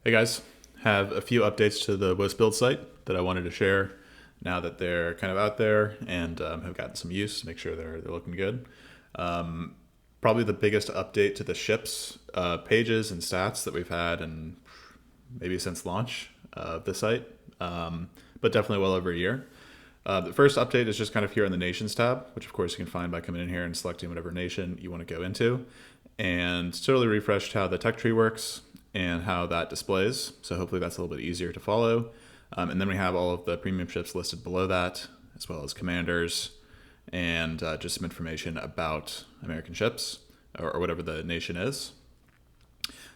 Hey guys, have a few updates to the WoWS build site that I wanted to share now that they're kind of out there and have gotten some use. Make sure they're looking good. Probably the biggest update to the ships pages and stats that we've had, and maybe since launch of the site, but definitely well over a year. The first update is just kind of here in the Nations tab, which of course you can find by coming in here and selecting whatever nation you want to go into, and totally refreshed how the tech tree works and how that displays. So hopefully that's a little bit easier to follow. And then we have all of the premium ships listed below that, as well as commanders and just some information about American ships or whatever the nation is.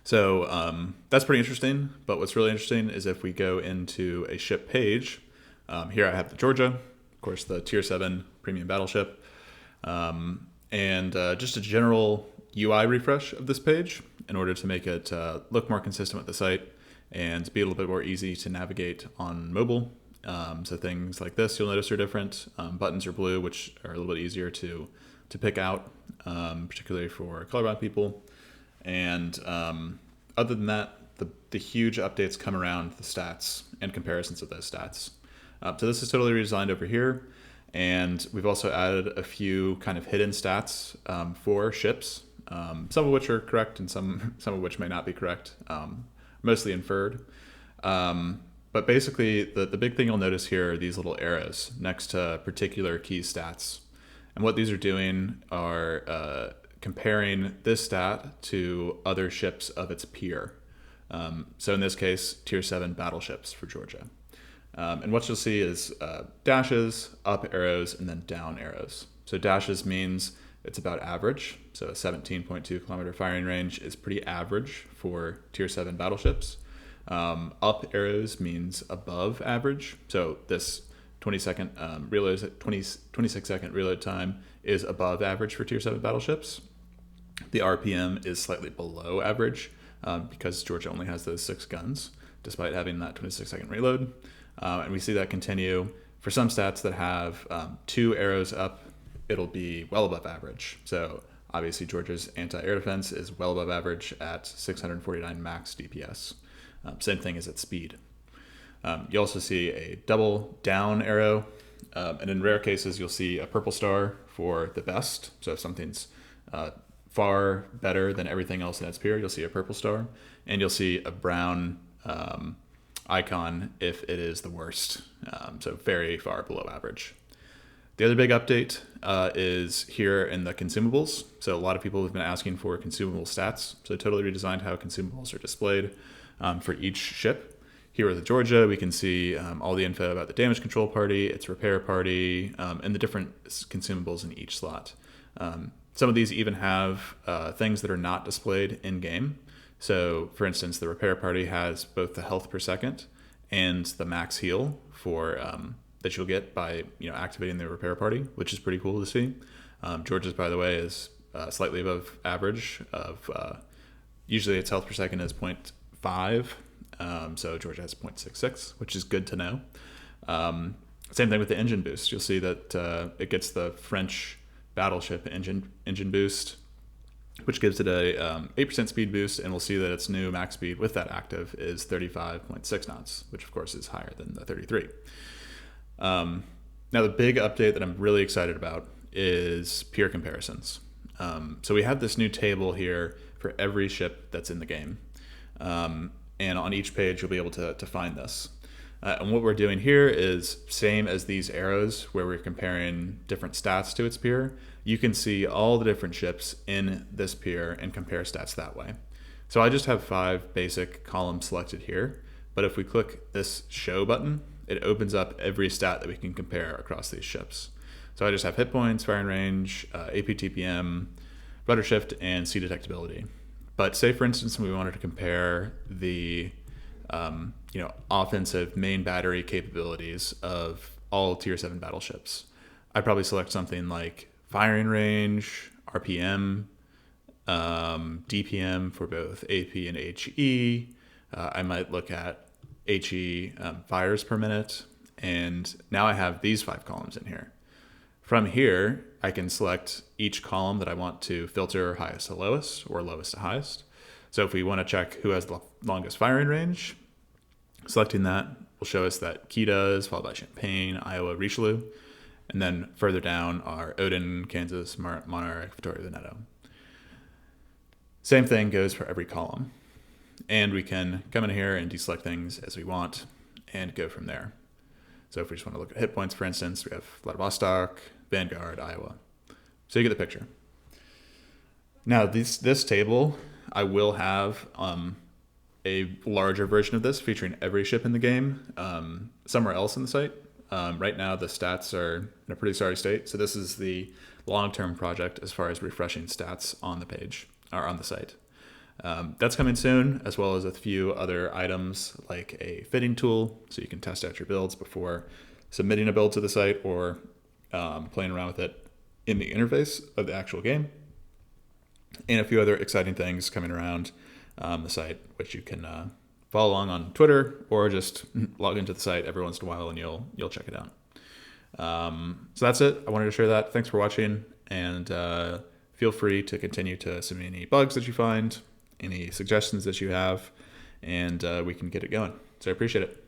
So that's pretty interesting. But what's really interesting is if we go into a ship page, here I have the Georgia, of course, the Tier 7 premium battleship, and just a general UI refresh of this page in order to make it look more consistent with the site and be a little bit more easy to navigate on mobile. So things like this you'll notice are different. Buttons are blue, which are a little bit easier to pick out, particularly for colorblind people. And other than that, the huge updates come around the stats and comparisons of those stats. So this is totally redesigned over here. And we've also added a few kind of hidden stats for ships, some of which are correct and some of which may not be correct, mostly inferred. But basically, the big thing you'll notice here are these little arrows next to particular key stats. And what these are doing are comparing this stat to other ships of its peer. So in this case, Tier 7 battleships for Georgia. And what you'll see is dashes, up arrows, and then down arrows. So dashes means it's about average. So a 17.2 kilometer firing range is pretty average for Tier 7 battleships. Up arrows means above average. So this 26-second reload time is above average for Tier 7 battleships. The RPM is slightly below average because Georgia only has those 6 guns, despite having that 26-second reload. And we see that continue. For some stats that have 2 arrows up, it'll be well above average. So obviously Georgia's anti-air defense is well above average at 649 max DPS. Same thing as its speed. You also see a double down arrow, and in rare cases you'll see a purple star for the best. So if something's far better than everything else in its peer, you'll see a purple star, and you'll see a brown icon if it is the worst, so very far below average. The other big update is here in the consumables. So a lot of people have been asking for consumable stats, so totally redesigned how consumables are displayed for each ship. Here with the Georgia, we can see all the info about the damage control party, its repair party, and the different consumables in each slot. Some of these even have things that are not displayed in-game. So, for instance, the repair party has both the health per second and the max heal for that you'll get by activating the repair party, which is pretty cool to see. Georgia's, by the way, is slightly above average. Of usually its health per second is 0.5, so Georgia has 0.66, which is good to know. Same thing with the engine boost. You'll see that it gets the French battleship engine boost, which gives it a 8% speed boost, and we'll see that its new max speed with that active is 35.6 knots, which of course is higher than the 33. Now the big update that I'm really excited about is peer comparisons. So we have this new table here for every ship that's in the game, and on each page you'll be able to find this. And what we're doing here is same as these arrows where we're comparing different stats to its peer. You can see all the different ships in this peer and compare stats that way. So I just have 5 basic columns selected here, but if we click this show button, it opens up every stat that we can compare across these ships. So I just have hit points, firing range, AP TPM, rudder shift, and sea detectability. But say for instance we wanted to compare the offensive main battery capabilities of all Tier 7 battleships, I'd probably select something like firing range, RPM, DPM for both AP and HE. I might look at HE fires per minute, and now I have these 5 columns in here. From here, I can select each column that I want to filter highest to lowest or lowest to highest. So if we want to check who has the longest firing range. Selecting that will show us that Kita is followed by Champaign, Iowa, Richelieu, and then further down are Odin, Kansas, Monarch, Victoria, Veneto. Same thing goes for every column. And we can come in here and deselect things as we want and go from there. So if we just want to look at hit points, for instance, we have Vladivostok, Vanguard, Iowa. So you get the picture. Now, this table, I will have a larger version of this featuring every ship in the game somewhere else in the site. Right now, the stats are in a pretty sorry state. So this is the long-term project as far as refreshing stats on the page or on the site. That's coming soon, as well as a few other items like a fitting tool, so you can test out your builds before submitting a build to the site or playing around with it in the interface of the actual game, and a few other exciting things coming around the site, which you can follow along on Twitter or just log into the site every once in a while and you'll check it out. So that's it. I wanted to share that. Thanks for watching, and feel free to continue to submit any bugs that you find, any suggestions that you have, and we can get it going. So I appreciate it.